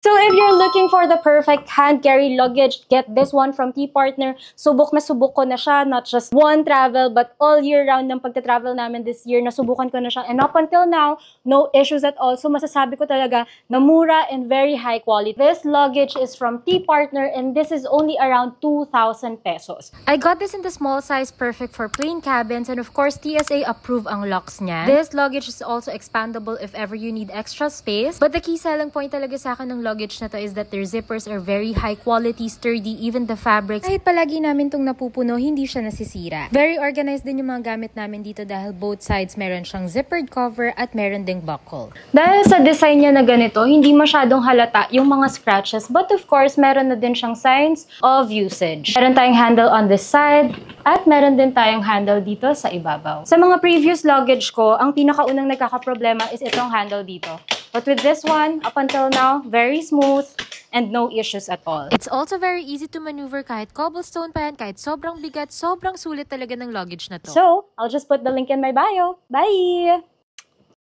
So if you're looking for the perfect hand carry luggage, get this one from T-Partner. Subok na subok ko na siya, not just one travel, but all year round ng pagta-travel namin this year, nasubukan ko na siya. And up until now, no issues at all. So masasabi ko talaga na mura and very high quality. This luggage is from T-Partner and this is only around 2,000 pesos. I got this in the small size, perfect for plain cabins, and of course, TSA approved ang locks niya. This luggage is also expandable if ever you need extra space. But the key selling point talaga sa akin ng luggage na to is that their zippers are very high quality, sturdy, even the fabrics. Kahit palagi namin tong napupuno, hindi siya nasisira. Very organized din yung mga gamit namin dito dahil both sides meron siyang zippered cover at meron ding buckle. Dahil sa design niya na ganito, hindi masyadong halata yung mga scratches, but of course, meron na din siyang signs of usage. Meron tayong handle on this side at meron din tayong handle dito sa ibabaw. Sa mga previous luggage ko, ang pinakaunang nagkakaproblema is itong handle dito. But with this one, up until now, very smooth and no issues at all. It's also very easy to maneuver kahit cobblestone pa yan, kahit sobrang bigat, sobrang sulit talaga ng luggage na to. So, I'll just put the link in my bio. Bye!